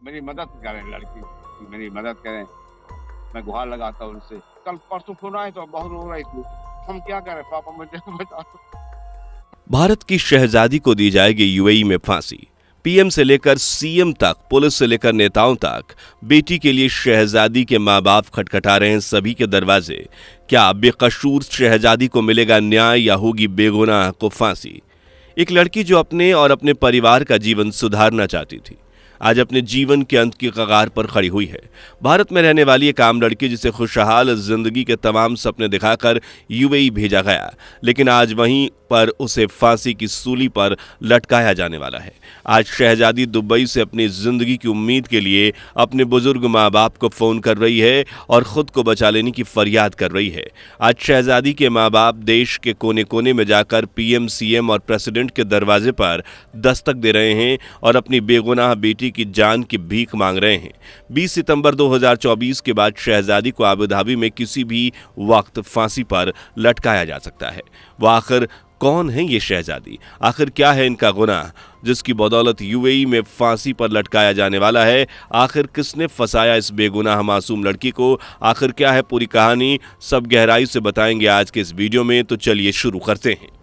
मेरी मदद करें लड़की की, मेरी मदद करें। मैं गुहार लगाता हूँ उनसे। कल परसों फ़ोन आए तो बहुत रो रही थी। हम क्या करें पापा मुझे बता दो। भारत की शहजादी को दी जाएगी यूएई में फांसी। पीएम से लेकर सीएम तक, पुलिस से लेकर नेताओं तक बेटी के लिए शहजादी के मां बाप खटखटा रहे हैं सभी के दरवाजे। क्या बेकसूर शहजादी को मिलेगा न्याय या होगी बेगुनाह को फांसी? एक लड़की जो अपने और अपने परिवार का जीवन सुधारना चाहती थी, आज अपने जीवन के अंत की कगार पर खड़ी हुई है। भारत में रहने वाली एक आम लड़की जिसे खुशहाल जिंदगी के तमाम सपने दिखाकर यूएई भेजा गया, लेकिन आज वहीं पर उसे फांसी की सूली पर लटकाया जाने वाला है। आज शहजादी दुबई से अपनी जिंदगी की उम्मीद के लिए अपने बुजुर्ग माँ बाप को फोन कर रही है और खुद को बचा लेने की फरियाद कर रही है। आज शहजादी के माँ बाप देश के कोने कोने में जाकर पीएम, सीएम और प्रेसिडेंट के दरवाजे पर दस्तक दे रहे हैं और अपनी बेगुनाह बेटी की जान की भीख मांग रहे हैं। 20 सितंबर 2024 के बाद शहजादी को अबू धाबी में किसी भी वक्त फांसी पर लटकाया जा सकता है। वो आखिर कौन है ये शहजादी? आखिर क्या है इनका गुनाह जिसकी बदौलत यूएई में फांसी पर लटकाया जाने वाला है? आखिर किसने फंसाया इस बेगुनाह मासूम लड़की को? आखिर क्या है पूरी कहानी? सब गहराई से बताएंगे आज के इस वीडियो में, तो चलिए शुरू करते हैं।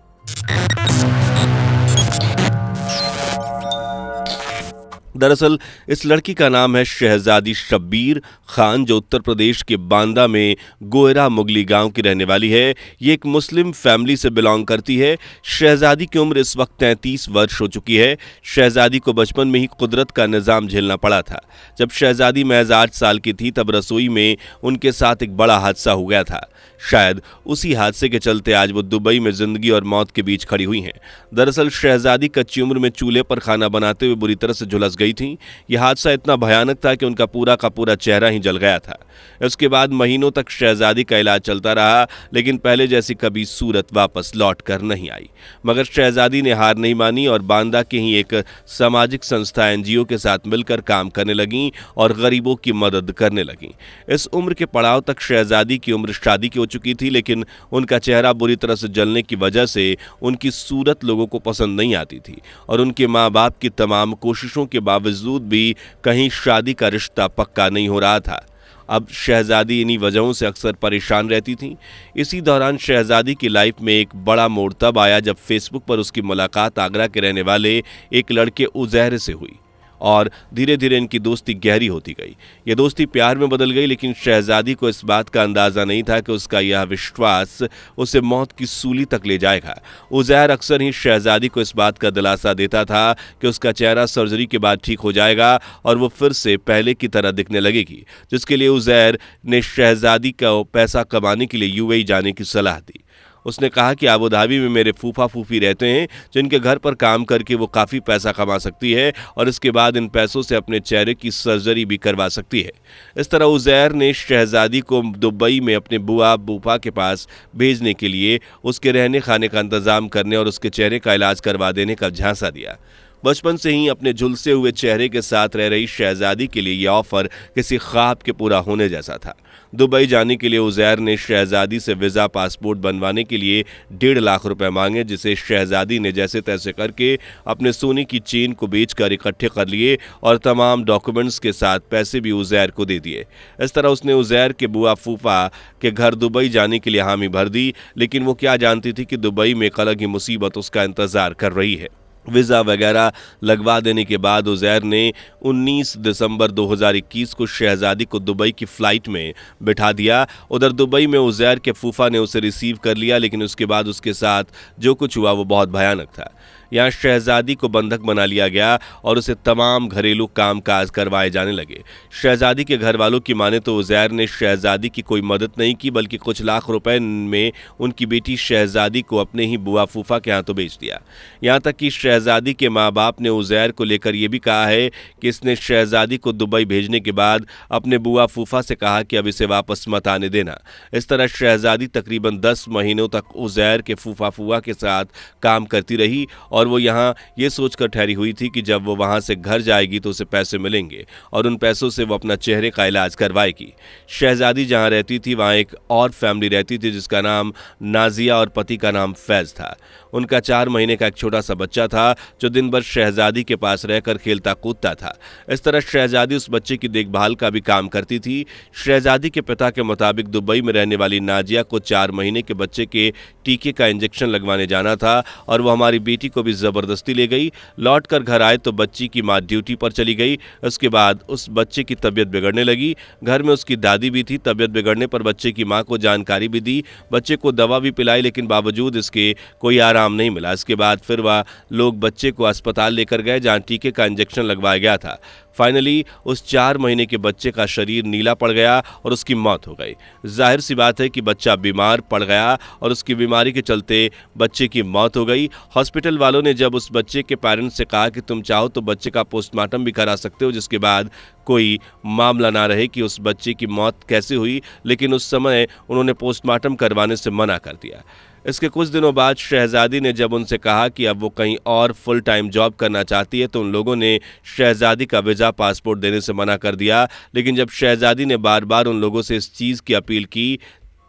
दरअसल इस लड़की का नाम है शहजादी शब्बीर खान, जो उत्तर प्रदेश के बांदा में गोयरा मुगली गांव की रहने वाली है। ये एक मुस्लिम फैमिली से बिलोंग करती है। शहजादी की उम्र इस वक्त 33 वर्ष हो चुकी है। शहजादी को बचपन में ही कुदरत का निजाम झेलना पड़ा था। जब शहजादी महज 8 साल की थी तब रसोई में उनके साथ एक बड़ा हादसा हो गया था। शायद उसी हादसे के चलते आज वो दुबई में जिंदगी और मौत के बीच खड़ी हुई हैं। दरअसल शहजादी कच्ची उम्र में चूल्हे पर खाना बनाते हुए बुरी तरह से झुलस गई थी। यह हादसा इतना भयानक था कि उनका पूरा का पूरा चेहरा ही जल गया था। इसके बाद महीनों तक शहजादी का इलाज चलता रहा, लेकिन पहले जैसी कभी सूरत वापस लौट कर नहीं आई। मगर शहजादी ने हार नहीं मानी और बांदा के ही एक सामाजिक संस्था एनजीओ के साथ मिलकर काम करने लगी और गरीबों की मदद करने लगी। इस उम्र के पड़ाव तक शहजादी की उम्र शादी की हो चुकी थी, लेकिन उनका चेहरा बुरी तरह से जलने की वजह से उनकी सूरत लोगों को पसंद नहीं आती थी और उनके माँ बाप की तमाम कोशिशों के बावजूद भी कहीं शादी का रिश्ता पक्का नहीं हो रहा था। अब शहजादी इन्हीं वजहों से अक्सर परेशान रहती थी। इसी दौरान शहजादी की लाइफ में एक बड़ा मोड़ तब आया जब फेसबुक पर उसकी मुलाकात आगरा के रहने वाले एक लड़के उजैर से हुई और धीरे धीरे इनकी दोस्ती गहरी होती गई। यह दोस्ती प्यार में बदल गई, लेकिन शहजादी को इस बात का अंदाजा नहीं था कि उसका यह विश्वास उसे मौत की सूली तक ले जाएगा। उजैर अक्सर ही शहजादी को इस बात का दिलासा देता था कि उसका चेहरा सर्जरी के बाद ठीक हो जाएगा और वो फिर से पहले की तरह दिखने लगेगी, जिसके लिए उजैर ने शहजादी को पैसा कमाने के लिए यूएई जाने की सलाह दी। उसने कहा कि अबू धाबी में मेरे फूफा फूफी रहते हैं, जिनके घर पर काम करके वो काफ़ी पैसा कमा सकती है और इसके बाद इन पैसों से अपने चेहरे की सर्जरी भी करवा सकती है। इस तरह उजैर ने शहजादी को दुबई में अपने बुआ बूफा के पास भेजने के लिए उसके रहने खाने का इंतजाम करने और उसके चेहरे का इलाज करवा देने का झांसा दिया। बचपन से ही अपने झुलसे हुए चेहरे के साथ रह रही शहजादी के लिए यह ऑफर किसी ख्वाब के पूरा होने जैसा था। दुबई जाने के लिए उजैर ने शहजादी से वीज़ा पासपोर्ट बनवाने के लिए 1.5 लाख रुपए मांगे, जिसे शहजादी ने जैसे तैसे करके अपने सोने की चेन को बेचकर इकट्ठे कर लिए और तमाम डॉक्यूमेंट्स के साथ पैसे भी उजैर को दे दिए। इस तरह उसने उजैर के बुआ फूफा के घर दुबई जाने के लिए हामी भर दी, लेकिन वो क्या जानती थी कि दुबई में एक अलग ही मुसीबत उसका इंतजार कर रही है। वीज़ा वगैरह लगवा देने के बाद उजैर ने 19 दिसंबर 2021 को शहजादी को दुबई की फ़्लाइट में बिठा दिया। उधर दुबई में उजैर के फूफा ने उसे रिसीव कर लिया, लेकिन उसके बाद उसके साथ जो कुछ हुआ वो बहुत भयानक था। यहाँ शहजादी को बंधक बना लिया गया और उसे तमाम घरेलू काम काज करवाए जाने लगे। शहजादी के घर वालों की माने तो उजैर ने शहजादी की कोई मदद नहीं की, बल्कि कुछ लाख रुपए में उनकी बेटी शहजादी को अपने ही बुआ फूफा के हाथों बेच दिया। यहाँ तक कि शहजादी के माँ बाप ने उजैर को लेकर यह भी कहा है कि इसने शहजादी को दुबई भेजने के बाद अपने बुआ फूफा से कहा कि अब इसे वापस मत आने देना। इस तरह शहजादी तकरीबन 10 महीनों तक उजैर के फूफा फूफा के साथ काम करती रही और वो यहाँ ये सोचकर ठहरी हुई थी कि जब वो वहाँ से घर जाएगी तो उसे पैसे मिलेंगे और उन पैसों से वो अपना चेहरे का इलाज करवाएगी। शहजादी जहाँ रहती थी वहाँ एक और फैमिली रहती थी जिसका नाम नाजिया और पति का नाम फैज़ था। उनका 4 महीने का एक छोटा सा बच्चा था जो दिन भर शहजादी के पास रहकर खेलता कूदता था। इस तरह शहजादी उस बच्चे की देखभाल का भी काम करती थी। शहजादी के पिता के मुताबिक दुबई में रहने वाली नाजिया को 4 महीने के बच्चे के टीके का इंजेक्शन लगवाने जाना था और वो हमारी बेटी को भी जबरदस्ती ले गई। लौट कर घर आए तो बच्ची की माँ ड्यूटी पर चली गई। उसके बाद उस बच्चे की तबीयत बिगड़ने लगी। घर में उसकी दादी भी थी। तबीयत बिगड़ने पर बच्चे की माँ को जानकारी भी दी, बच्चे को दवा भी पिलाई, लेकिन बावजूद इसके कोई आराम नहीं मिला। इसके बाद फिर वह लोग बच्चे को अस्पताल लेकर गए जहाँ टीके का इंजेक्शन लगवाया गया था। फाइनली उस 4 महीने के बच्चे का शरीर नीला पड़ गया और उसकी मौत हो गई। जाहिर सी बात है कि बच्चा बीमार पड़ गया और उसकी बीमारी के चलते बच्चे की मौत हो गई। हॉस्पिटल वालों ने जब उस बच्चे के पेरेंट्स से कहा कि तुम चाहो तो बच्चे का पोस्टमार्टम भी करा सकते हो, जिसके बाद कोई मामला ना रहे कि उस बच्चे की मौत कैसे हुई, लेकिन उस समय उन्होंने पोस्टमार्टम करवाने से मना कर दिया। इसके कुछ दिनों बाद शहजादी ने जब उनसे कहा कि अब वो कहीं और फुल टाइम जॉब करना चाहती है तो उन लोगों ने शहजादी का वीज़ा पासपोर्ट देने से मना कर दिया। लेकिन जब शहजादी ने बार बार उन लोगों से इस चीज़ की अपील की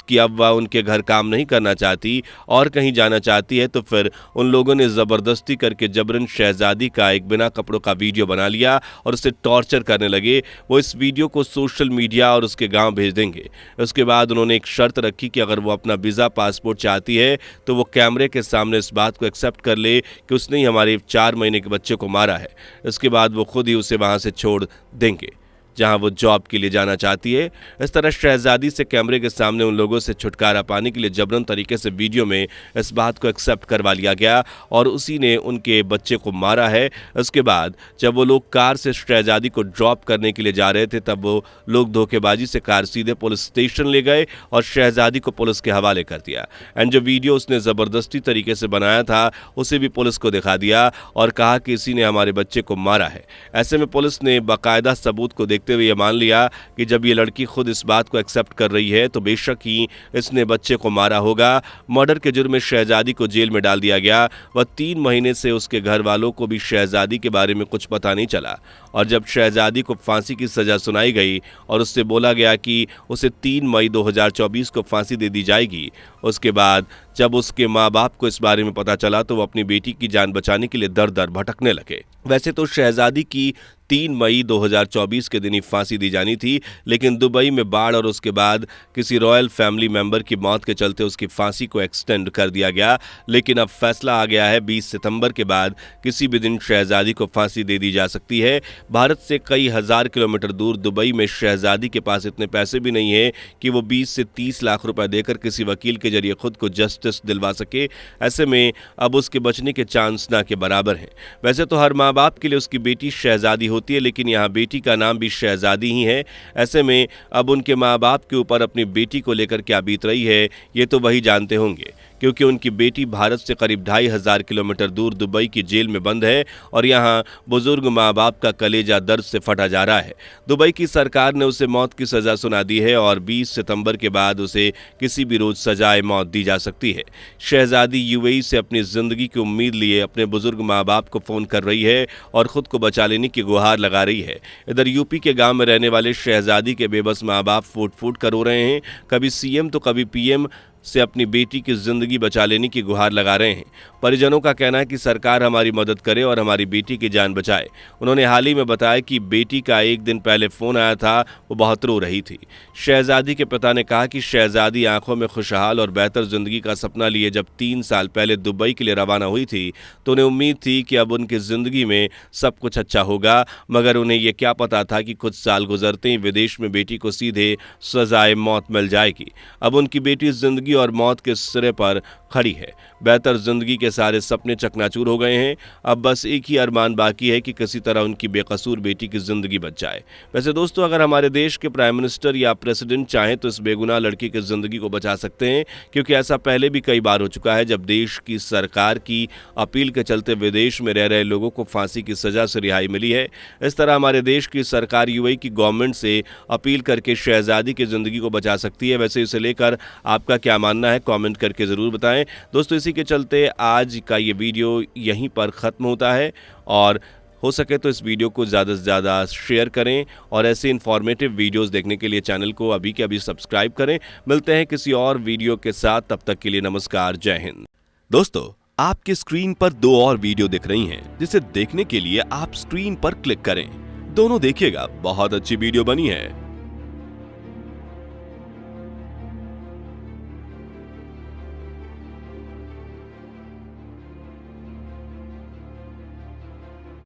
कि अब वह उनके घर काम नहीं करना चाहती और कहीं जाना चाहती है, तो फिर उन लोगों ने ज़बरदस्ती करके जबरन शहजादी का एक बिना कपड़ों का वीडियो बना लिया और उसे टॉर्चर करने लगे। वो इस वीडियो को सोशल मीडिया और उसके गांव भेज देंगे। उसके बाद उन्होंने एक शर्त रखी कि अगर वो अपना वीज़ा पासपोर्ट चाहती है तो वो कैमरे के सामने इस बात को एक्सेप्ट कर ले कि उसने ही हमारे 4 महीने के बच्चे को मारा है। इसके बाद वो खुद ही उसे वहाँ से छोड़ देंगे जहां वो जॉब के लिए जाना चाहती है। इस तरह शहजादी से कैमरे के सामने उन लोगों से छुटकारा पाने के लिए जबरन तरीके से वीडियो में इस बात को एक्सेप्ट करवा लिया गया और उसी ने उनके बच्चे को मारा है। उसके बाद जब वो लोग कार से शहजादी को ड्रॉप करने के लिए जा रहे थे तब वो लोग धोखेबाजी से कार सीधे पुलिस स्टेशन ले गए और शहजादी को पुलिस के हवाले कर दिया। एंड जो वीडियो उसने ज़बरदस्ती तरीके से बनाया था उसे भी पुलिस को दिखा दिया और कहा कि इसी ने हमारे बच्चे को मारा है। ऐसे में पुलिस ने बाकायदा सबूत को देखते हुए ये मान लिया कि जब ये लड़की खुद इस बात को एक्सेप्ट कर रही है तो बेशक ही इसने बच्चे को मारा होगा। मर्डर के जुर्म में शहजादी को जेल में डाल दिया गया। वह 3 महीने से उसके घर वालों को भी शहजादी के बारे में कुछ पता नहीं चला और जब शहजादी को फांसी की सजा सुनाई गई और उससे बोला गया कि उसे 3 मई 2024 को फांसी दे दी जाएगी, उसके बाद जब उसके माँ बाप को इस बारे में पता चला तो वो अपनी बेटी की जान बचाने के लिए दर दर भटकने लगे। वैसे तो शहजादी की 3 मई 2024 के दिन ही फांसी दी जानी थी, लेकिन दुबई में बाढ़ और उसके बाद किसी रॉयल फैमिली मेंबर की मौत के चलते उसकी फांसी को एक्सटेंड कर दिया गया। लेकिन अब फैसला आ गया है 20 सितंबर के बाद किसी भी दिन शहजादी को फांसी दे दी जा सकती है। भारत से कई हजार किलोमीटर दूर दुबई में शहजादी के पास इतने पैसे भी नहीं है कि वो 20 से 30 लाख रुपए देकर किसी वकील के जरिए खुद को जस्टिस दिलवा सके। ऐसे में अब उसके बचने के चांस ना के बराबर हैं। वैसे तो हर माँ बाप के लिए उसकी बेटी शहजादी होती है, लेकिन यहाँ बेटी का नाम भी शहजादी ही है। ऐसे में अब उनके माँ बाप के ऊपर अपनी बेटी को लेकर क्या बीत रही है ये तो वही जानते होंगे, क्योंकि उनकी बेटी भारत से करीब 2500 किलोमीटर दूर दुबई की जेल में बंद है और यहाँ बुजुर्ग माँ बाप का कलेजा दर्द से फटा जा रहा है। दुबई की सरकार ने उसे मौत की सजा सुना दी है और 20 सितंबर के बाद उसे किसी भी रोज सजाए मौत दी जा सकती है। शहजादी यूएई से अपनी जिंदगी की उम्मीद लिए अपने बुजुर्ग माँ बाप को फोन कर रही है और खुद को बचा लेने की गुहार लगा रही है। इधर यूपी के गांव में रहने वाले शहजादी के बेबस माँ बाप फूट फूट कर रो रहे हैं। कभी सीएम तो कभी पीएम से अपनी बेटी की जिंदगी बचा लेने की गुहार लगा रहे हैं। परिजनों का कहना है कि सरकार हमारी मदद करे और हमारी बेटी की जान बचाए। उन्होंने हाल ही में बताया कि बेटी का एक दिन पहले फोन आया था, वो बहुत रो रही थी। शहजादी के पिता ने कहा कि शहजादी आंखों में खुशहाल और बेहतर जिंदगी का सपना लिए जब 3 साल पहले दुबई के लिए रवाना हुई थी तो उन्हें उम्मीद थी कि अब उनकी जिंदगी में सब कुछ अच्छा होगा, मगर उन्हें यह क्या पता था कि कुछ साल गुजरते ही विदेश में बेटी को सीधे सजाए मौत मिल जाएगी। अब उनकी बेटी जिंदगी और मौत के सिरे पर खड़ी है। बेहतर जिंदगी के सारे सपने चकनाचूर हो गए हैं। अब बस एक ही अरमान बाकी है कि किसी तरह उनकी बेकसूर बेटी की जिंदगी बच जाए। वैसे दोस्तों, अगर हमारे देश के प्राइम मिनिस्टर या प्रेसिडेंट चाहें तो इस बेगुनाह लड़की की जिंदगी को बचा सकते हैं, क्योंकि ऐसा पहले भी कई बार हो चुका है जब देश की सरकार की अपील के चलते विदेश में रह रहे लोगों को फांसी की सजा से रिहाई मिली है। इस तरह हमारे देश की सरकार यूएई की गवर्नमेंट से अपील करके शहजादी की जिंदगी को बचा सकती है। वैसे इसे लेकर आपका क्या मानना है, कमेंट करके ज़रूर बताएं। दोस्तों, इसी के चलते आज का ये वीडियो यहीं पर ख़त्म होता है और हो सके तो इस वीडियो को ज़्यादा से ज़्यादा शेयर करें और ऐसे इन्फॉर्मेटिव वीडियोस देखने के लिए चैनल को अभी के अभी सब्सक्राइब करें। मिलते हैं किसी और वीडियो के साथ, तब तक के लिए नमस्कार, जय हिंद। दोस्तों, आपके स्क्रीन पर 2 और वीडियो दिख रही हैं, जिसे देखने के लिए आप स्क्रीन पर क्लिक करें। दोनों देखिएगा, बहुत अच्छी वीडियो बनी है।